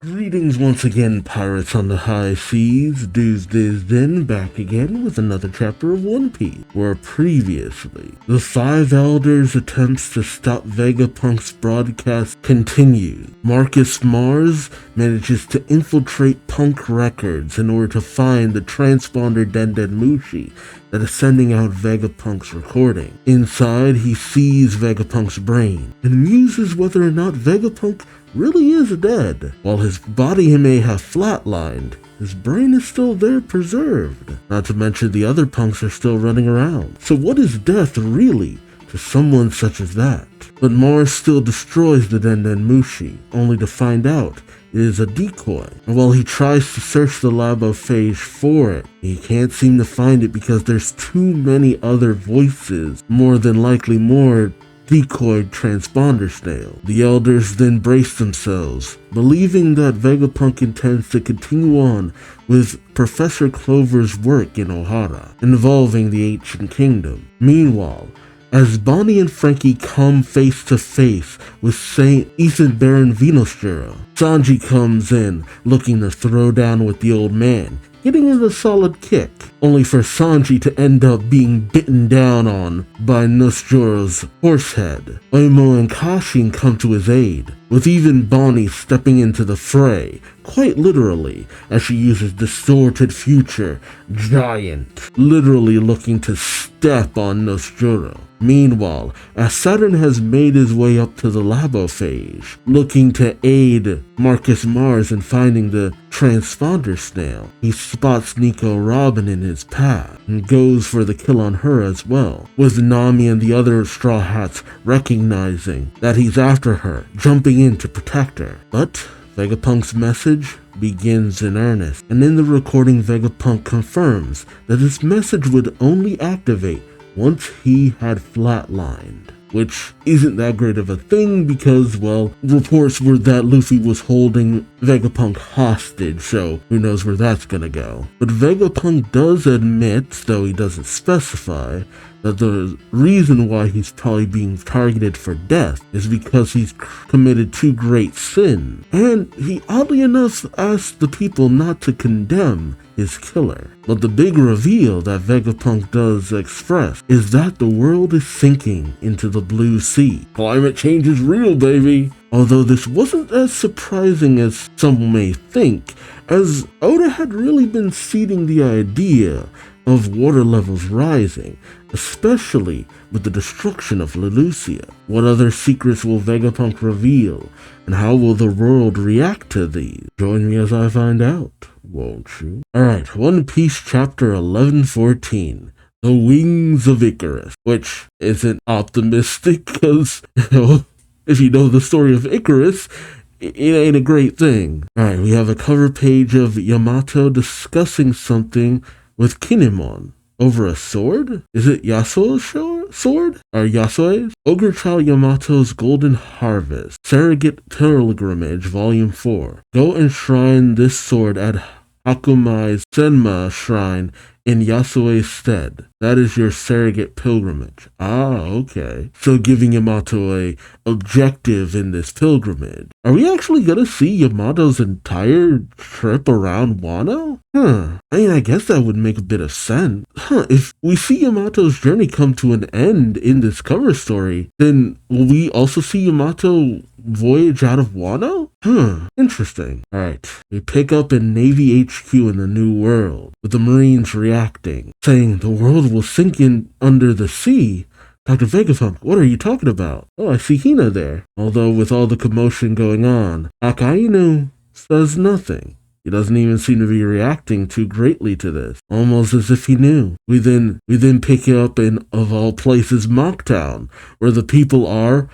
Greetings once again, pirates on the high seas. Duuz-Diz-Din back again with another chapter of One Piece, where previously, the Five Elders' attempts to stop Vegapunk's broadcast continued. Marcus Mars manages to infiltrate Punk Records in order to find the transponder Dendenmushi that is sending out Vegapunk's recording. Inside, he sees Vegapunk's brain and muses whether or not Vegapunk really is dead. While his body may have flatlined, his brain is still there preserved. Not to mention the other punks are still running around. So what is death really to someone such as that? But Mars still destroys the Dendenmushi, only to find out it is a decoy. And while he tries to search the labophage for it, he can't seem to find it because there's too many other voices, more than likely more decoyed transponder snail. The elders then brace themselves, believing that Vegapunk intends to continue on with Professor Clover's work in Ohara, involving the Ancient Kingdom. Meanwhile, as Bonnie and Frankie come face to face with Saint Ethan Baron Venusjura, Sanji comes in looking to throw down with the old man, getting in a solid kick, only for Sanji to end up being bitten down on by Nusjura's horse head. Oimo and Kashin come to his aid, with even Bonnie stepping into the fray, quite literally, as she uses Distorted Future Giant, literally looking to step on Nusjura. Meanwhile, as Saturn has made his way up to the labophage, looking to aid Marcus Mars in finding the transponder snail, he spots Nico Robin in his path and goes for the kill on her as well, with Nami and the other Straw Hats recognizing that he's after her, jumping in to protect her. But Vegapunk's message begins in earnest, and in the recording Vegapunk confirms that his message would only activate once he had flatlined, which isn't that great of a thing because, well, reports were that Luffy was holding Vegapunk hostage, so who knows where that's gonna go. But Vegapunk does admit, though he doesn't specify, that the reason why he's probably being targeted for death is because he's committed two great sins, and he oddly enough asked the people not to condemn his killer. But the big reveal that Vegapunk does express is that the world is sinking into the blue sea. Climate change is real, baby! Although this wasn't as surprising as some may think, as Oda had really been seeding the idea of water levels rising, especially with the destruction of Leloucia. What other secrets will Vegapunk reveal, and how will the world react to these? Join me as I find out, won't you? Alright, One Piece chapter 1114, The Wings of Icarus, which isn't optimistic because, if you know the story of Icarus, it ain't a great thing. Alright, we have a cover page of Yamato discussing something with Kinemon over a sword? Is it Yasuo's sword? Or Yasuo's? Ogre Child Yamato's Golden Harvest. Surrogate Pilgrimage, Volume 4. Go enshrine this sword at Hakumai's Senma Shrine in Yasuo's stead. That is your surrogate pilgrimage. Ah, okay. So giving Yamato a objective in this pilgrimage. Are we actually gonna see Yamato's entire trip around Wano? I mean, I guess that would make a bit of sense. If we see Yamato's journey come to an end in this cover story, then will we also see Yamato voyage out of Wano? Interesting. Alright, we pick up in Navy HQ in the New World, with the Marines reacting, saying the world will sink in under the sea. Dr. Vegapunk, what are you talking about? Oh, I see Hina there. Although with all the commotion going on, Akainu says nothing. He doesn't even seem to be reacting too greatly to this, almost as if he knew. We then pick up in, of all places, Mocktown, where the people are,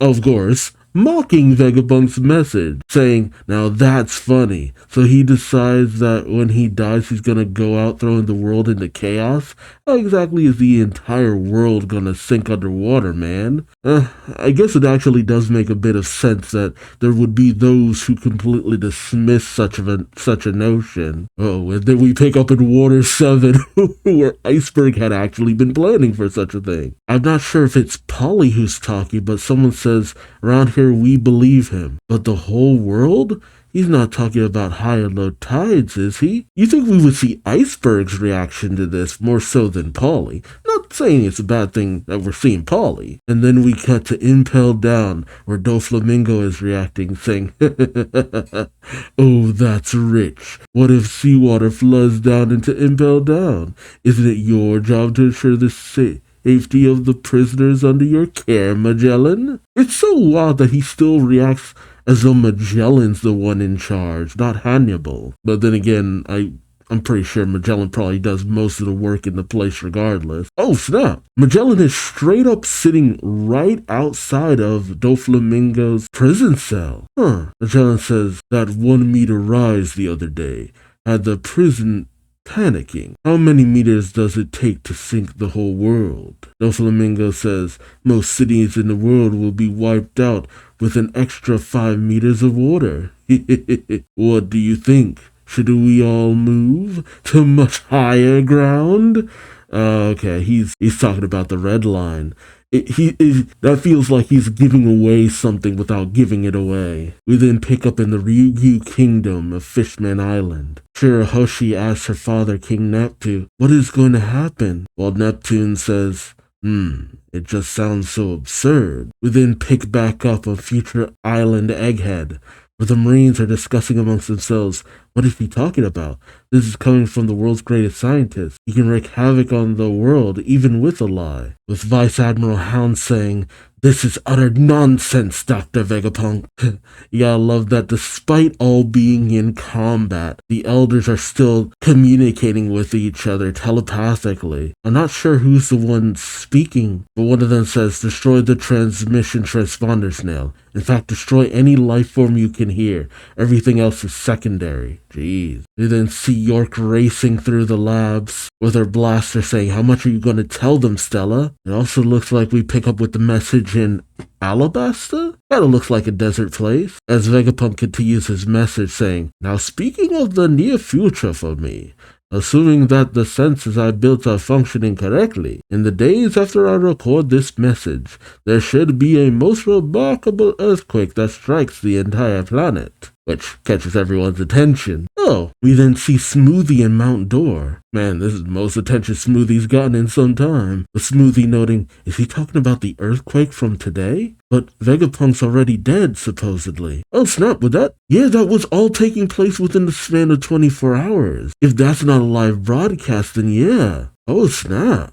of course, mocking Vegapunk's message, saying, now that's funny. So he decides that when he dies, he's gonna go out throwing the world into chaos? How exactly is the entire world gonna sink underwater, man? I guess it actually does make a bit of sense that there would be those who completely dismiss such a notion. Oh, and then we pick up in Water 7, where Iceberg had actually been planning for such a thing. I'm not sure if it's Polly who's talking, but someone says, around here we believe him. But the whole world? He's not talking about high and low tides, is he? You think we would see Iceberg's reaction to this more so than Polly? Not saying it's a bad thing that we're seeing Polly. And then we cut to Impelled Down, where Doflamingo is reacting, saying, oh, that's rich. What if seawater floods down into Impelled Down? Isn't it your job to ensure the safety of the prisoners under your care, Magellan? It's so wild that he still reacts as though Magellan's the one in charge, not Hannibal. But then again, I'm pretty sure Magellan probably does most of the work in the place regardless. Oh snap! Magellan is straight up sitting right outside of Doflamingo's prison cell. Magellan says that 1 meter rise the other day had the prison panicking. How many meters does it take to sink the whole world? Doflamingo says most cities in the world will be wiped out with an extra 5 meters of water. What do you think? Should we all move to much higher ground? Okay, he's talking about the red line. That feels like he's giving away something without giving it away. We then pick up in the Ryukyu Kingdom of Fishman Island. Shirahoshi asks her father, King Neptune, what is going to happen? While Neptune says, it just sounds so absurd. We then pick back up on future island Egghead, where the Marines are discussing amongst themselves, what is he talking about? This is coming from the world's greatest scientist. He can wreak havoc on the world, even with a lie. With Vice Admiral Hound saying, this is utter nonsense, Dr. Vegapunk. You gotta love that despite all being in combat, the elders are still communicating with each other telepathically. I'm not sure who's the one speaking, but one of them says, destroy the transmission transponder snail. In fact, destroy any life form you can hear. Everything else is secondary. Jeez. We then see York racing through the labs with her blaster saying, how much are you going to tell them, Stella? It also looks like we pick up with the message in Alabasta? Kinda looks like a desert place. As Vegapunk continues his message saying, now speaking of the near future for me, assuming that the senses I built are functioning correctly, in the days after I record this message, there should be a most remarkable earthquake that strikes the entire planet, which catches everyone's attention. Oh, we then see Smoothie and Mount Door. Man, this is the most attention Smoothie's gotten in some time. With Smoothie noting, is he talking about the earthquake from today? But Vegapunk's already dead, supposedly. Oh snap, with that? Yeah, that was all taking place within the span of 24 hours. If that's not a live broadcast, then yeah. Oh snap.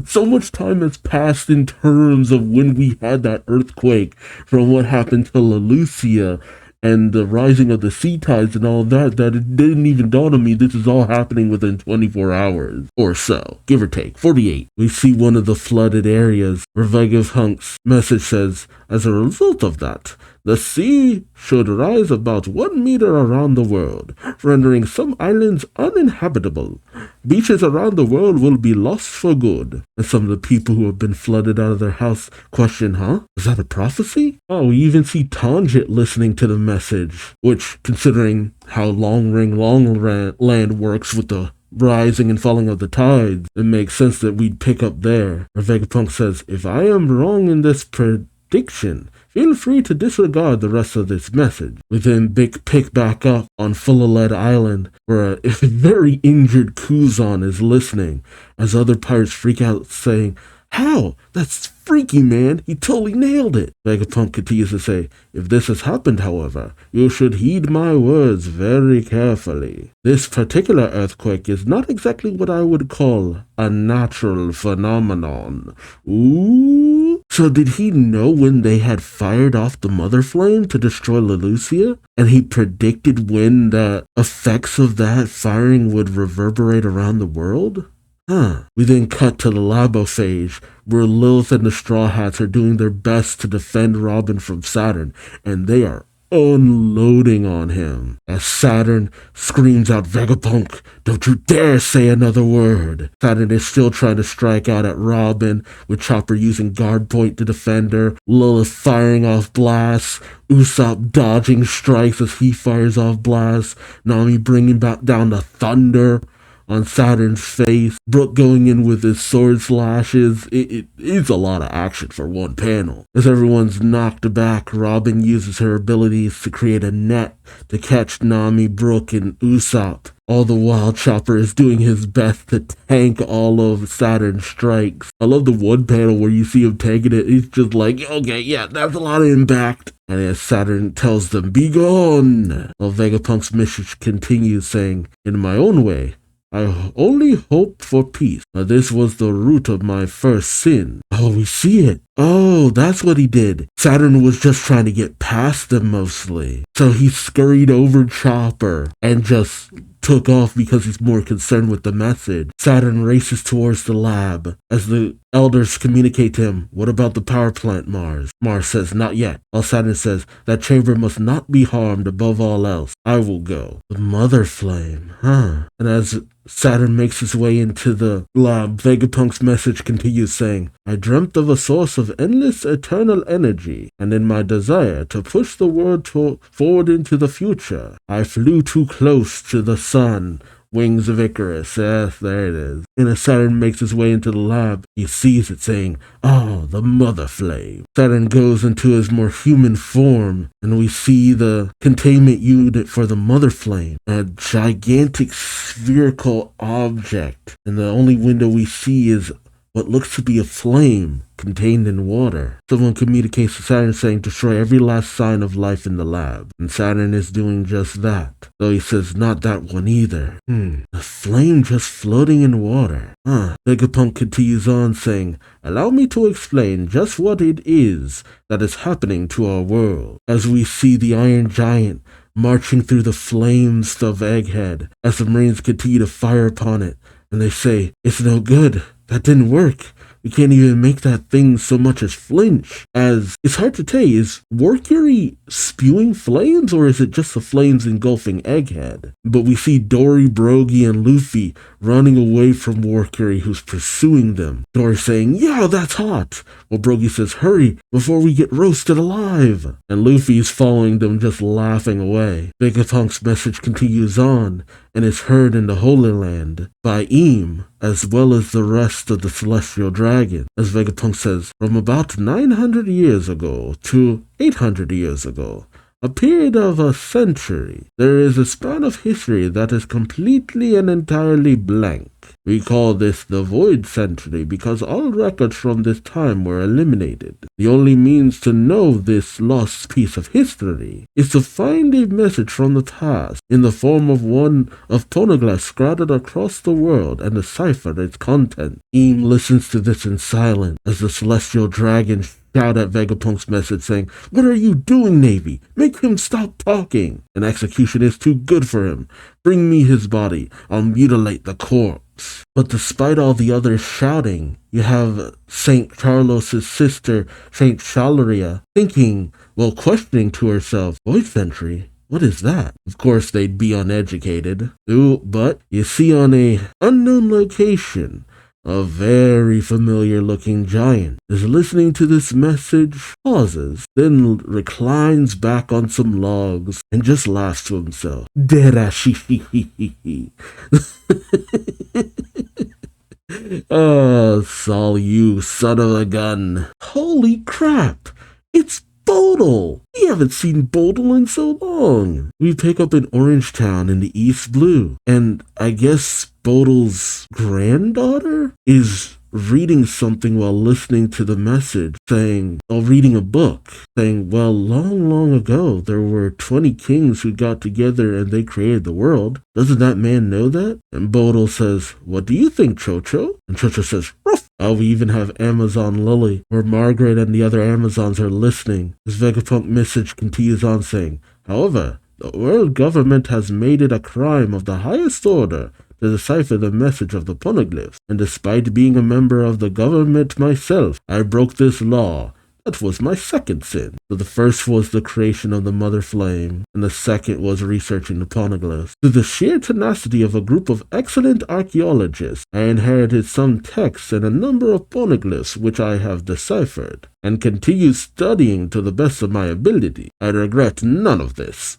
So much time has passed in terms of when we had that earthquake from what happened to Lelucia and the rising of the sea tides and all that it didn't even dawn on me this is all happening within 24 hours or so, give or take, 48. We see one of the flooded areas where Vegapunk's message says, as a result of that, the sea should rise about 1 meter around the world, rendering some islands uninhabitable. Beaches around the world will be lost for good. And some of the people who have been flooded out of their house question, is that a prophecy? Oh, we even see Tangent listening to the message, which, considering how Long Land works with the rising and falling of the tides, it makes sense that we'd pick up there. Where Vegapunk says, if I am wrong in this prediction, feel free to disregard the rest of this message. We then pick back up on Full-of-Lead Island, where a very injured Kuzan is listening, as other pirates freak out saying, how? That's freaky, man. He totally nailed it. Vegapunk continues to say, if this has happened, however, you should heed my words very carefully. This particular earthquake is not exactly what I would call a natural phenomenon. Ooh. So did he know when they had fired off the mother flame to destroy Lelucia? And he predicted when the effects of that firing would reverberate around the world? We then cut to the Labophage, where Lilith and the Straw Hats are doing their best to defend Robin from Saturn, and they are unloading on him. As Saturn screams out, Vegapunk, don't you dare say another word. Saturn is still trying to strike out at Robin, with Chopper using guard point to defend her, Lilith firing off blasts, Usopp dodging strikes as he fires off blasts, Nami bringing back down the thunder. on Saturn's face, Brook going in with his sword slashes. It's a lot of action for one panel. As everyone's knocked back, Robin uses her abilities to create a net to catch Nami, Brook, and Usopp. All the while, Chopper is doing his best to tank all of Saturn's strikes. I love the one panel where you see him tanking it. He's just like, okay, yeah, that's a lot of impact. And as Saturn tells them, be gone! While Vegapunk's message continues saying, in my own way, I only hope for peace. Now, this was the root of my first sin. Oh, we see it. Oh, that's what he did. Saturn was just trying to get past them mostly. So he scurried over Chopper and just took off because he's more concerned with the message. Saturn races towards the lab as the elders communicate to him, what about the power plant, Mars? Mars says, not yet. While Saturn says, that chamber must not be harmed above all else. I will go. The mother flame, huh? And as Saturn makes his way into the lab, Vegapunk's message continues saying, I dreamt of a source of endless eternal energy, and in my desire to push the world forward into the future, I flew too close to the sun. Wings of Icarus, yes, there it is. And as Saturn makes his way into the lab, he sees it saying, oh, the mother flame. Saturn goes into his more human form, and we see the containment unit for the mother flame, a gigantic spherical object. And the only window we see is what looks to be a flame contained in water. Someone communicates to Saturn saying destroy every last sign of life in the lab. And Saturn is doing just that. Though he says not that one either. A flame just floating in water. Vegapunk continues on saying, allow me to explain just what it is that is happening to our world. As we see the Iron Giant marching through the flames of Egghead as the Marines continue to fire upon it. And they say, it's no good. That didn't work. We can't even make that thing so much as flinch. As it's hard to tell, is Mercury spewing flames or is it just the flames engulfing Egghead? But we see Dory, Brogy, and Luffy running away from Mercury who's pursuing them. Dory saying, yeah, that's hot. While Brogy says, hurry before we get roasted alive. And Luffy's following them just laughing away. Vegapunk's message continues on and is heard in the Holy Land by Eam as well as the rest of the Celestial Dragon. As Vegapunk says, from about 900 years ago to 800 years ago, a period of a century, there is a span of history that is completely and entirely blank. We call this the Void Century because all records from this time were eliminated. The only means to know this lost piece of history is to find a message from the past in the form of one of poneglyphs scattered across the world and decipher its content. Eam listens to this in silence as the Celestial Dragon shout at Vegapunk's message saying, what are you doing, Navy? Make him stop talking. An execution is too good for him. Bring me his body. I'll mutilate the corpse. But despite all the others shouting, you have St. Carlos's sister, St. Chalaria, questioning to herself, Void Century? What is that? Of course, they'd be uneducated. But you see on a unknown location, a very familiar looking giant is listening to this message, pauses, then reclines back on some logs and just laughs to himself. Derashi. Oh, Saul, you son of a gun. Holy crap! It's Bodil! We haven't seen Bodil in so long. We pick up in Orangetown in the East Blue, and I guess Bodil's granddaughter is reading something while listening to the message, reading a book, saying, well, long, long ago, there were 20 kings who got together and they created the world. Doesn't that man know that? And Bodil says, what do you think, Chocho? And Chocho says, ruff. We even have Amazon Lily, where Margaret and the other Amazons are listening. This Vegapunk message continues on saying, however, the world government has made it a crime of the highest order to decipher the message of the poneglyphs, and despite being a member of the government myself, I broke this law. That was my second sin. So the first was the creation of the Mother Flame, and the second was researching the poneglyphs. Through the sheer tenacity of a group of excellent archaeologists, I inherited some texts and a number of poneglyphs which I have deciphered. and continue studying to the best of my ability. I regret none of this.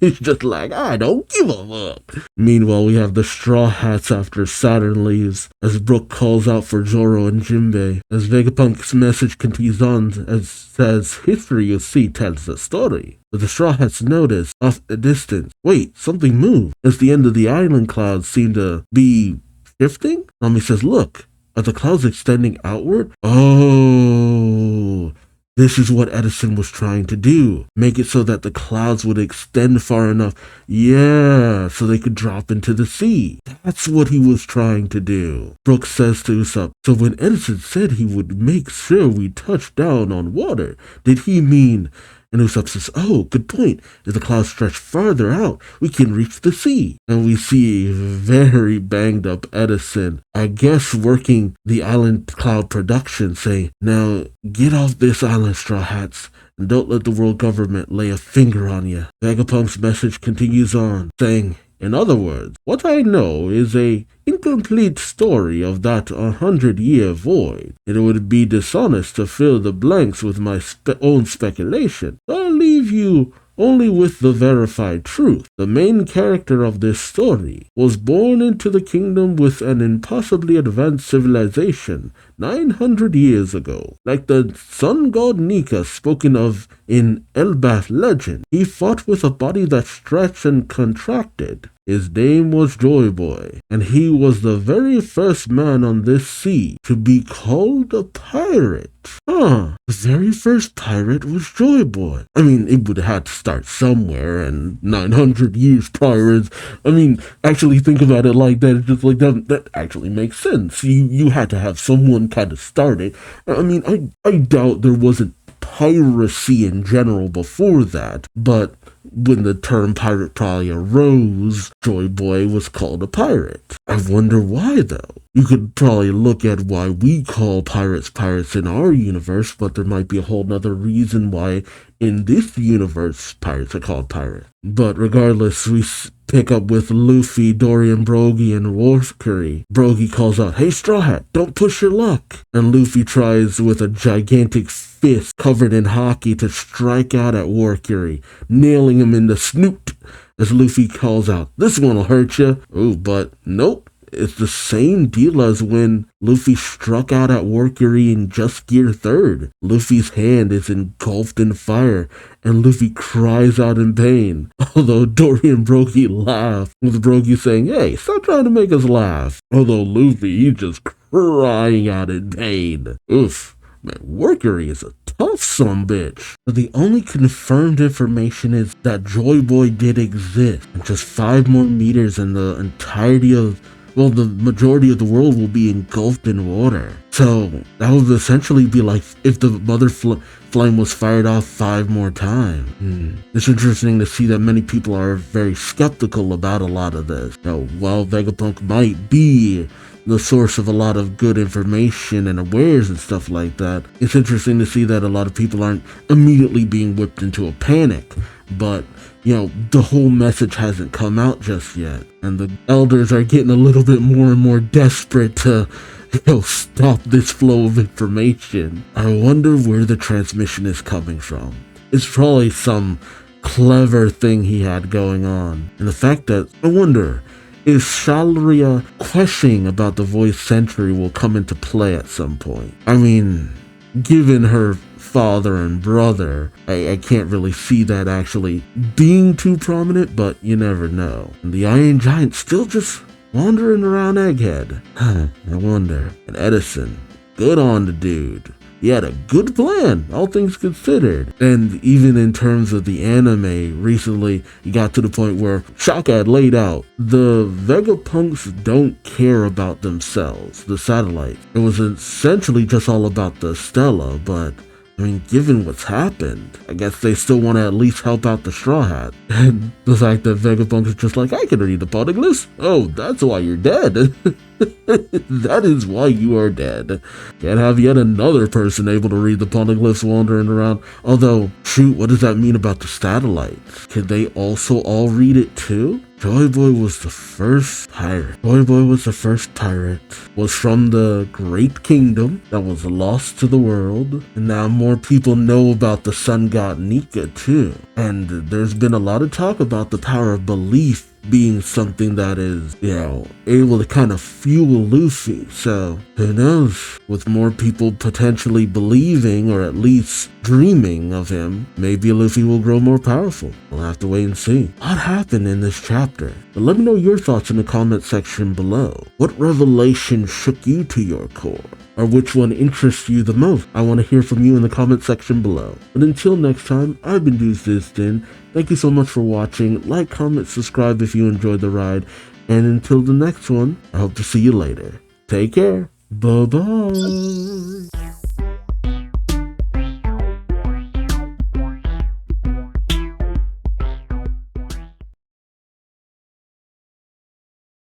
He's just like, I don't give a fuck. Meanwhile, we have the Straw Hats after Saturn leaves, as Brook calls out for Zoro and Jinbei. As Vegapunk's message continues on, as says, history you see tells the story. But the Straw Hats notice, off the distance, wait, something moved, as the end of the island clouds seem to be shifting. Nami says, look, are the clouds extending outward? Oh, this is what Edison was trying to do. Make it so that the clouds would extend far enough, yeah, so they could drop into the sea. That's what he was trying to do. Brooks says to Usopp, so when Edison said he would make sure we touched down on water, did he mean... And Usopp says, oh, good point. If the clouds stretch farther out, we can reach the sea. And we see a very banged up Edison, I guess working the island cloud production, saying, now get off this island, Straw Hats, and don't let the world government lay a finger on you. Vegapunk's message continues on, saying, in other words, what I know is a incomplete story of that 100-year void. It would be dishonest to fill the blanks with my own speculation. I'll leave you only with the verified truth. The main character of this story was born into the kingdom with an impossibly advanced civilization 900 years ago. Like the sun god Nika spoken of in Elbaf legend, he fought with a body that stretched and contracted. His name was Joy Boy, and he was the very first man on this sea to be called a pirate. The very first pirate was Joy Boy. I mean, it would have had to start somewhere, and 900 years prior is, I mean, actually think about it like that, it's just like that actually makes sense. You had to have someone kind of start it. I mean, I doubt there wasn't piracy in general before that, but when the term pirate probably arose, Joy Boy was called a pirate. I wonder why, though. You could probably look at why we call pirates pirates in our universe, but there might be a whole nother reason why in this universe pirates are called pirates. But regardless, we pick up with Luffy, Dorian, Brogy, and Warcury. Brogy calls out, hey Straw Hat, don't push your luck. And Luffy tries with a gigantic fist covered in hockey to strike out at Warcury, nailing him in the snoot. As Luffy calls out, this one'll hurt you. Oh, but nope. It's the same deal as when Luffy struck out at Warcury in Just Gear 3rd. Luffy's hand is engulfed in fire, and Luffy cries out in pain. Although Dory and Brogy laugh, with Brogy saying, hey, stop trying to make us laugh. Although Luffy, he's just crying out in pain. Oof, man, Warcury is a tough sumbitch. But the only confirmed information is that Joy Boy did exist, and just 5 more meters and the entirety of the majority of the world will be engulfed in water. So that would essentially be like if the mother flame was fired off 5 more times. It's interesting to see that many people are very skeptical about a lot of this. Now, while Vegapunk might be the source of a lot of good information and awares and stuff like that, it's interesting to see that a lot of people aren't immediately being whipped into a panic. But the whole message hasn't come out just yet, and the elders are getting a little bit more and more desperate to stop this flow of information. I wonder where the transmission is coming from. It's probably some clever thing he had going on, and the fact that, I wonder, is Shalaria questioning about the voice sentry will come into play at some point. I mean, given her father and brother, I can't really see that actually being too prominent, but you never know. And the Iron Giant still just wandering around Egghead. I wonder. And Edison, good on the dude. He had a good plan, all things considered. And even in terms of the anime, recently he got to the point where Shaka had laid out, the Vegapunks don't care about themselves, the satellites. It was essentially just all about the Stella, but I mean, given what's happened, I guess they still want to at least help out the Straw Hat. And the fact that Vegapunk is just like, I can read the poneglyphs? Oh, that's why you're dead. That is why you are dead. Can't have yet another person able to read the poneglyphs wandering around. Although, shoot, what does that mean about the satellites? Can they also all read it too? Joy Boy was the first pirate. Joy Boy was the first pirate. Was from the Great Kingdom that was lost to the world. And now more people know about the sun god Nika too. And there's been a lot of talk about the power of belief being something that is, able to kind of fuel Luffy. So, who knows? With more people potentially believing or at least dreaming of him, maybe Luffy will grow more powerful. We'll have to wait and see. What happened in this chapter? But let me know your thoughts in the comment section below. What revelation shook you to your core? Or which one interests you the most? I want to hear from you in the comment section below. But until next time, I've been Duuz-Diz-Din. Thank you so much for watching. Like, comment, subscribe if you enjoyed the ride. And until the next one, I hope to see you later. Take care. Bye-bye.